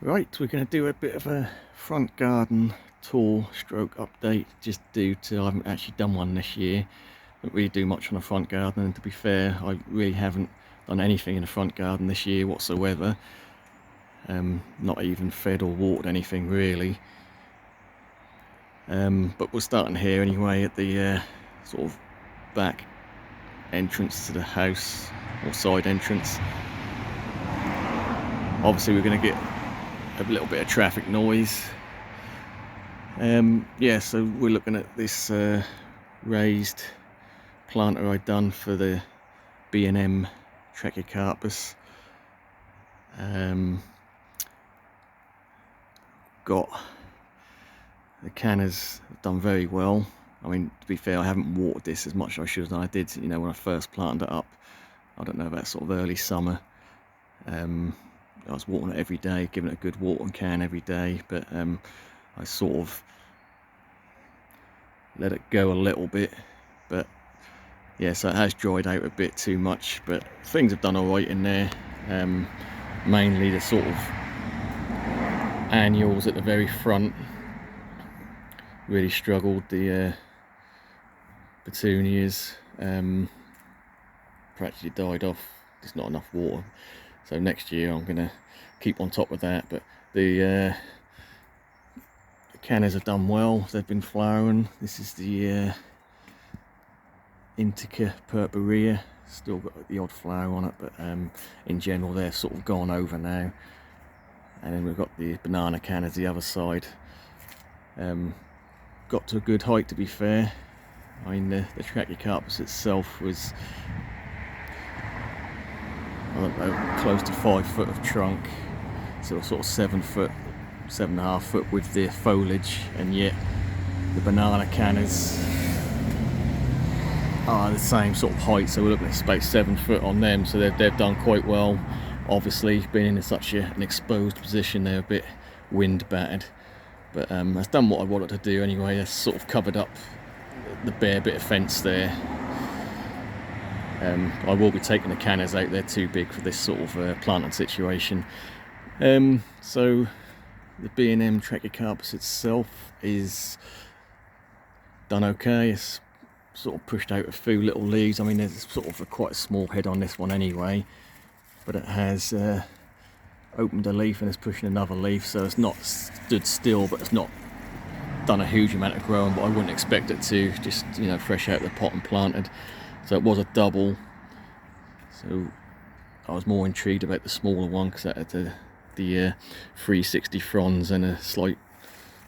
Right, we're going to do a bit of a front garden tour stroke update, just due to I haven't actually done one this year. Don't really do much on the front garden, and to be fair, I really haven't done anything in the front garden this year whatsoever. Not even fed or watered anything really. But we're starting here anyway at the sort of back entrance to the house, or side entrance. Obviously we're going to get a little bit of traffic noise. Yeah, so we're looking at this raised planter I'd done for the B&M Trachycarpus. Got the cannas have done very well. I mean, to be fair, I haven't watered this as much as I should have done. I did, you know, when I first planted it up, I don't know, about sort of early summer. I was watering it every day, giving it a good watering can every day, but I sort of let it go a little bit. But yeah, so it has dried out a bit too much, but things have done all right in there. Mainly the sort of annuals at the very front really struggled. The petunias practically died off. There's not enough water, so next year I'm gonna keep on top of that. But the cannas have done well. They've been flowering. This is the Indica purpurea. Still got the odd flower on it, but in general they're sort of gone over now. And then we've got the banana cannas the other side. Got to a good height, to be fair. I mean, the Trachycarpus itself was, I don't know, close to 5 foot of trunk, so sort of 7 foot, 7.5 foot with the foliage, and yet the banana cannas are the same sort of height, so we're looking at about 7 foot on them, so they've done quite well. Obviously, being in such an exposed position, they're a bit wind battered, but that's done what I wanted to do anyway. That's sort of covered up the bare bit of fence there. I will be taking the cannas out, they're too big for this sort of planting situation. So the B&M Trachycarpus itself is done okay. It's sort of pushed out a few little leaves. I mean, there's sort of quite a small head on this one anyway, but it has opened a leaf and it's pushing another leaf, so it's not stood still, but it's not done a huge amount of growing, but I wouldn't expect it to, just, you know, fresh out of the pot and planted. So it was a double, so I was more intrigued about the smaller one because that had the 360 fronds and a slight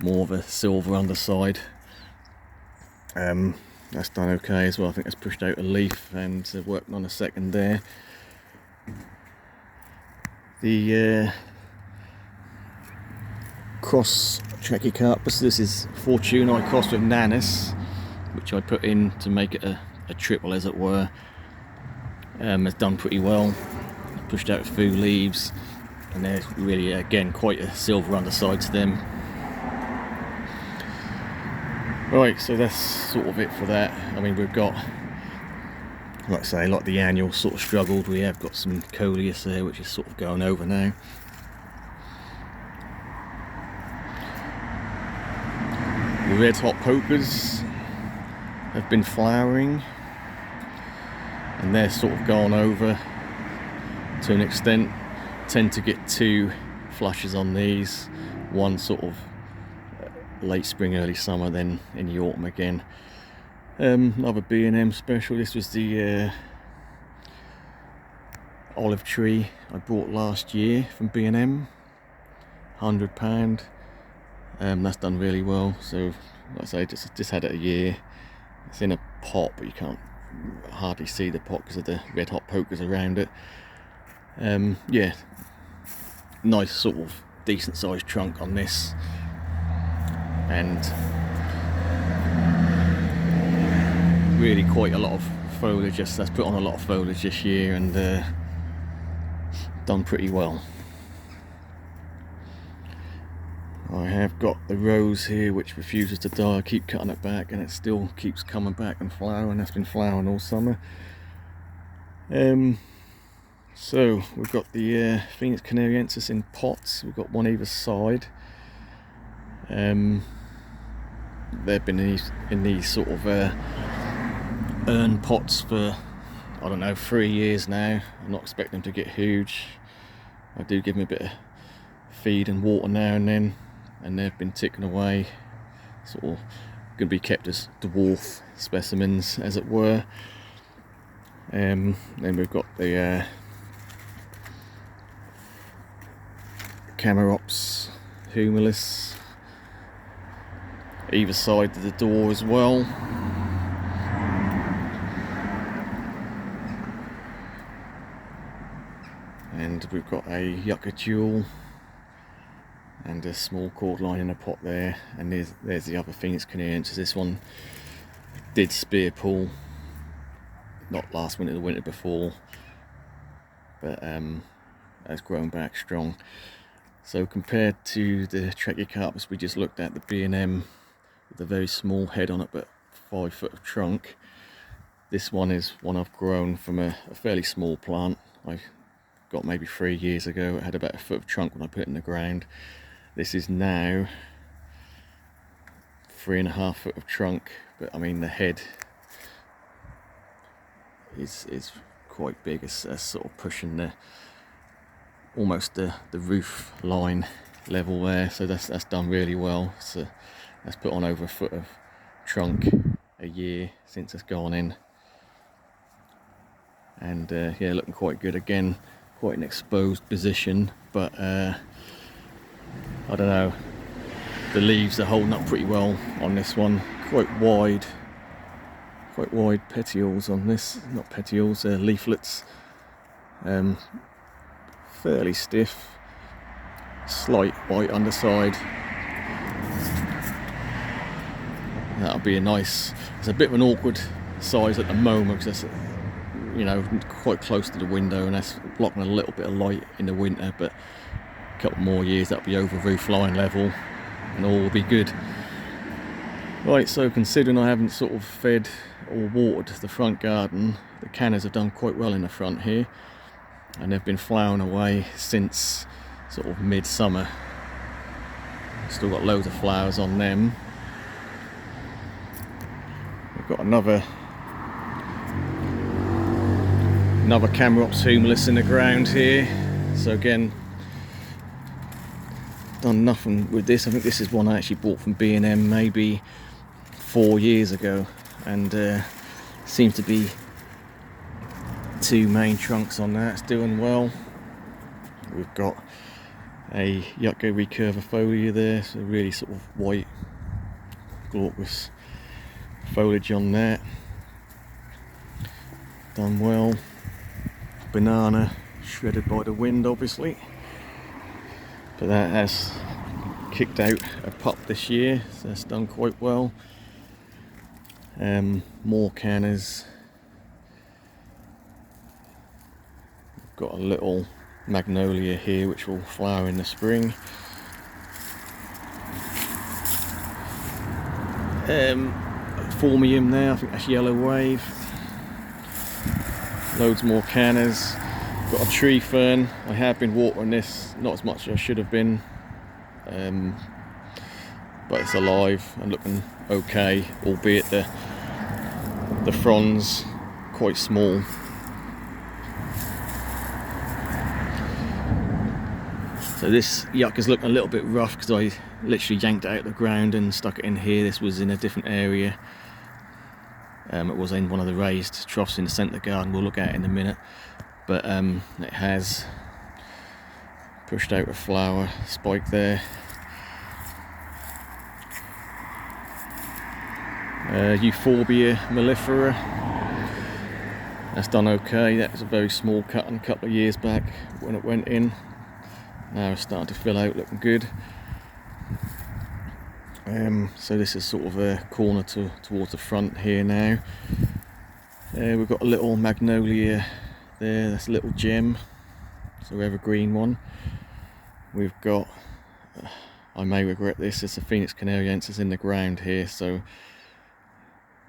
more of a silver underside. That's done okay as well. I think that's pushed out a leaf and working on a second there. The cross Trachycarpus, this is Fortuna I crossed with Nanus, which I put in to make it a triple, as it were. It's done pretty well. Pushed out a few leaves, and there's really, again, quite a silver underside to them. Right, so that's sort of it for that. I mean, we've got, like I say, like the annual sort of struggled. We have got some coleus there, which is sort of going over now. The red hot pokers have been flowering, and they're sort of gone over to an extent. Tend to get 2 flushes on these, one sort of late spring, early summer, then in the autumn again. Another B&M special. This was the olive tree I bought last year from B&M, £100. That's done really well. So like I say, just had it a year. It's in a pot, but you can't hardly see the pot because of the red hot pokers around it. Yeah, nice sort of decent sized trunk on this, and really quite a lot of foliage. That's put on a lot of foliage this year, and done pretty well. I have got the rose here which refuses to die. I keep cutting it back and it still keeps coming back and flowering. That's been flowering all summer. So we've got the Phoenix canariensis in pots. We've got one either side. They've been in these sort of urn pots for, I don't know, 3 years now. I'm not expecting them to get huge. I do give them a bit of feed and water now and then, and they've been ticking away, sort of going to be kept as dwarf specimens, as it were. Then we've got the Chamaerops humilis either side of the door as well. And we've got a Yucca jewel and a small cordline in a pot there, and there's the other Phoenix canariensis. This one did spear pull, not last winter, the winter before, but has grown back strong. So compared to the Trachycarpus we just looked at, the B&M with a very small head on it but 5 foot of trunk, this one is one I've grown from a fairly small plant. I got maybe 3 years ago. It had about 1 foot of trunk when I put it in the ground. This is now 3.5 foot of trunk, but I mean the head is quite big. It's sort of pushing the almost the roof line level there, so that's done really well. So that's put on over 1 foot of trunk a year since it's gone in, and yeah, looking quite good. Again, quite an exposed position, but I don't know, the leaves are holding up pretty well on this one. Quite wide petioles on this, not petioles, leaflets. Fairly stiff, slight white underside. That'll be a nice, it's a bit of an awkward size at the moment because that's, you know, quite close to the window and that's blocking a little bit of light in the winter, but a couple more years that'll be over roof line level and all will be good. Right, so considering I haven't sort of fed or watered the front garden, the cannas have done quite well in the front here, and they've been flowering away since sort of midsummer. Still got loads of flowers on them. We've got another Chamaerops humilis in the ground here. So again, done nothing with this. I think this is one I actually bought from B&M maybe 4 years ago, and seems to be 2 main trunks on that. It's doing well. We've got a Yucca recurvifolia there, so really sort of white glaucous foliage on that. Done well. Banana shredded by the wind obviously, but that has kicked out a pup this year, so that's done quite well. More cannas. Got a little magnolia here which will flower in the spring. Formium there, I think that's yellow wave. Loads more cannas. Got a tree fern. I have been watering this, not as much as I should have been, but it's alive and looking okay, albeit the fronds quite small. So this yucca's looking a little bit rough because I literally yanked it out of the ground and stuck it in here. This was in a different area. It was in one of the raised troughs in the centre of the garden. We'll look at it in a minute. But it has pushed out a flower spike there. Euphorbia mellifera. That's done okay. That was a very small cutting a couple of years back when it went in. Now it's starting to fill out, looking good. So this is sort of a corner towards the front here now. We've got a little magnolia there, that's a little gem, so evergreen one. We've got, I may regret this, it's a Phoenix canariensis in the ground here, so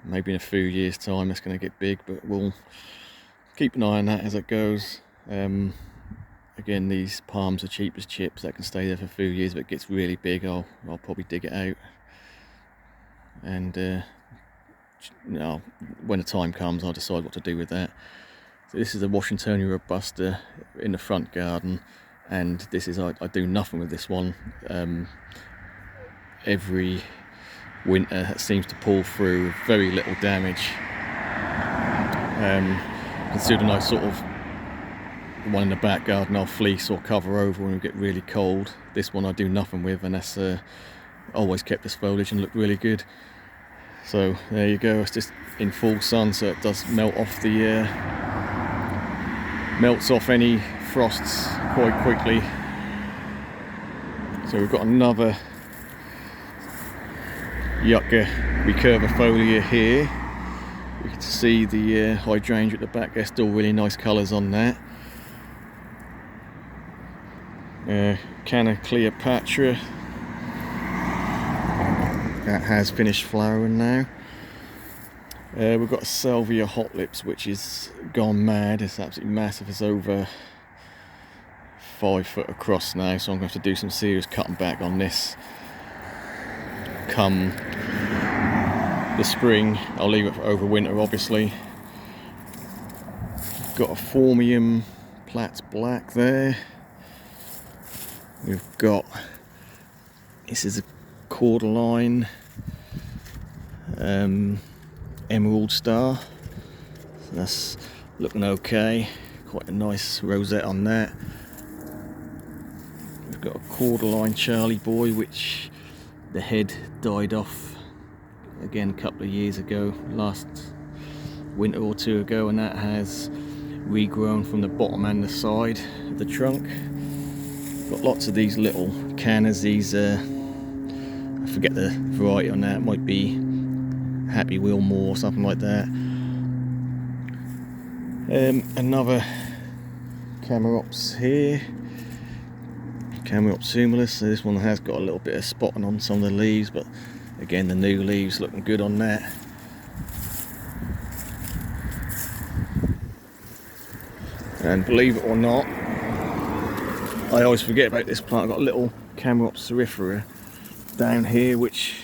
maybe in a few years time it's going to get big, but we'll keep an eye on that as it goes. Again, these palms are cheap as chips, that can stay there for a few years, but it gets really big, I'll probably dig it out. And when the time comes, I'll decide what to do with that. So this is a Washingtonia robusta in the front garden, and this is, I do nothing with this one. Every winter it seems to pull through with very little damage. Considering I sort of, the one in the back garden I'll fleece or cover over when we get really cold. This one I do nothing with, and that's always kept this foliage and looked really good. So there you go, it's just in full sun, so it does melt off the melts off any frosts quite quickly. So we've got another Yucca recurvifolia here. You can see the hydrangea at the back, there's still really nice colours on that. Canna Cleopatra, that has finished flowering now. We've got a Salvia Hot Lips, which is gone mad. It's absolutely massive. It's over 5 foot across now, so I'm going to have to do some serious cutting back on this come the spring. I'll leave it for over winter, obviously. Got a Formium Platts Black there. We've got, this is a Cordyline Emerald Star. So that's looking okay. Quite a nice rosette on that. We've got a Cordyline Charlie Boy, which the head died off again a couple of years ago, last winter or two ago, and that has regrown from the bottom and the side of the trunk. Got lots of these little cannas. These I forget the variety on that, it might be Happy Wheel Moor or something like that. Another Camerops here, Camerops humilis. So this one has got a little bit of spotting on some of the leaves, but again the new leaves looking good on that. And believe it or not, I always forget about this plant. I've got a little Camerops cerifera down here, which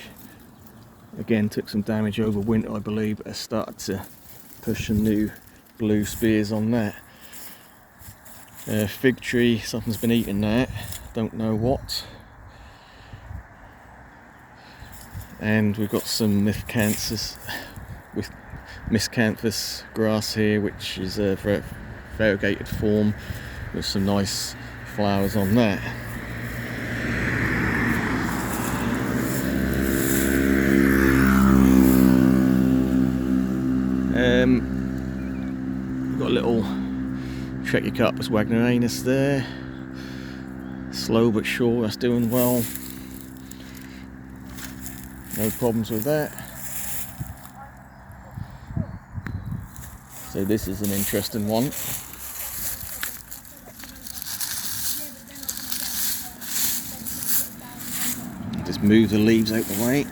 again took some damage over winter, I believe, but has started to push some new blue spears on that. Fig tree, something's been eating that, don't know what. And we've got some miscanthus grass here, which is a variegated form with some nice flowers on that. We've got a little Trachycarpus wagnerianus there, slow but sure, that's doing well, no problems with that. So this is an interesting one. Just move the leaves out the way.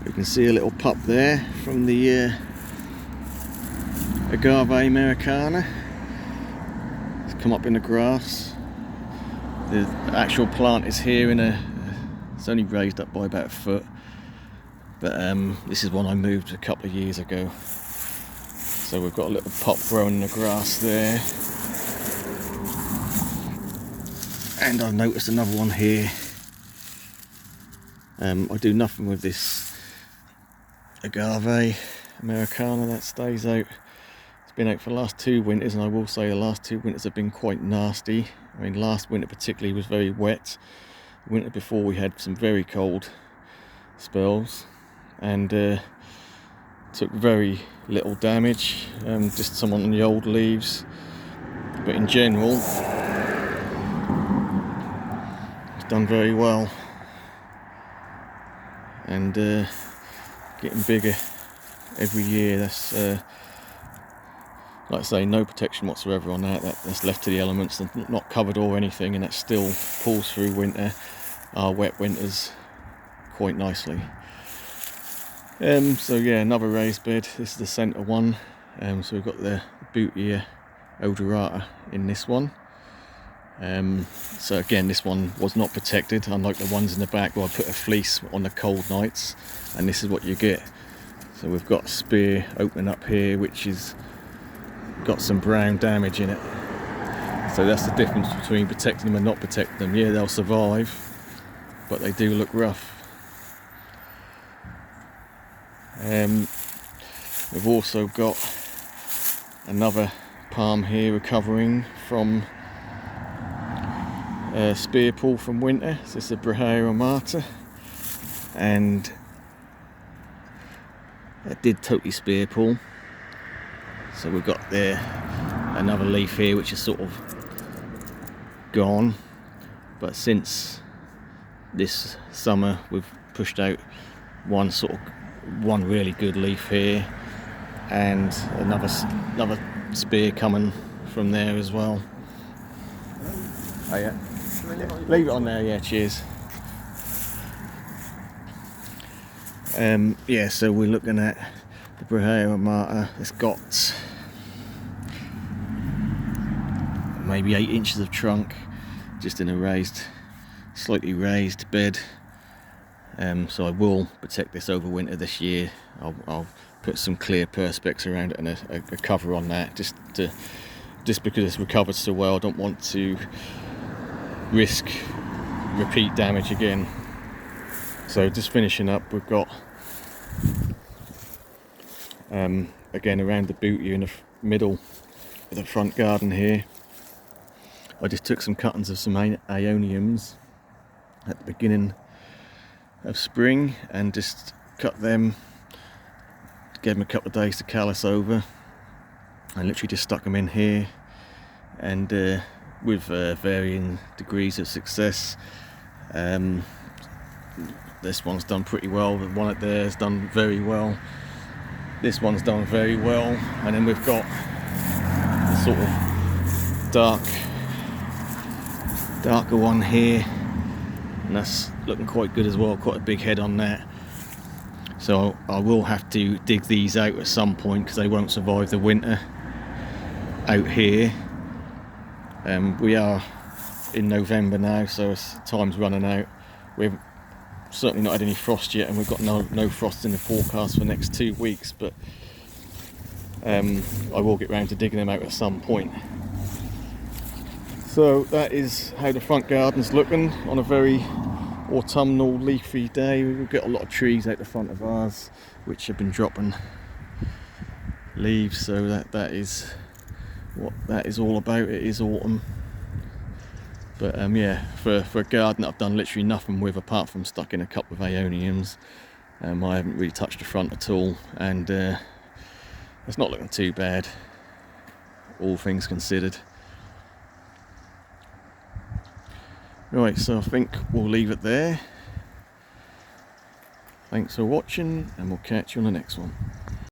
You can see a little pup there from the Agave americana. It's come up in the grass. The actual plant is here it's only raised up by about a foot, but this is one I moved a couple of years ago. So we've got a little pup growing in the grass there. And I've noticed another one here. I do nothing with this Agave americana, that stays out. It's been out for the last 2 winters, and I will say the last 2 winters have been quite nasty. I mean, last winter particularly was very wet. The winter before we had some very cold spells, and took very little damage, just some on the old leaves, but in general it's done very well, and getting bigger every year. That's like I say, no protection whatsoever on that's left to the elements and not covered or anything, and that still pulls through winter, our wet winters, quite nicely. So yeah, another raised bed. This is the centre one. So we've got the Bootea odorata in this one. So again, this one was not protected, unlike the ones in the back where I put a fleece on the cold nights, and this is what you get. So we've got a spear opening up here, which is got some brown damage in it. So that's the difference between protecting them and not protecting them. Yeah, they'll survive, but they do look rough. We've also got another palm here recovering from spear pull from winter. So this is a Brahea armata, and it did totally spear pull. So we've got there another leaf here which is sort of gone, but since this summer we've pushed out one really good leaf here, and another spear coming from there as well. Oh yeah, leave it on there. Yeah, cheers. Yeah, so we're looking at the Brahea armata. It's got maybe 8 inches of trunk, just in a slightly raised bed. So I will protect this over winter this year. I'll put some clear perspex around it and a cover on that, just because it's recovered so well. I don't want to risk repeat damage again. So just finishing up, we've got again around the Bootea in the middle of the front garden here. I just took some cuttings of some Aeoniums at the beginning of spring and just cut them, gave them a couple of days to callus over, and literally just stuck them in here, and with varying degrees of success. This one's done pretty well, the one up there has done very well, this one's done very well, and then we've got the sort of darker one here, and that's looking quite good as well, quite a big head on that. So I will have to dig these out at some point because they won't survive the winter out here. We are in November now, so time's running out. We've certainly not had any frost yet, and we've got no frost in the forecast for the next 2 weeks, but I will get round to digging them out at some point. So that is how the front garden's looking on a very autumnal leafy day. We've got a lot of trees out the front of ours which have been dropping leaves, so that is what that is all about. It is autumn, but yeah, for a garden that I've done literally nothing with apart from stuck in a couple of Aeoniums, I haven't really touched the front at all, and it's not looking too bad, all things considered. Right, so I think we'll leave it there. Thanks for watching, and we'll catch you on the next one.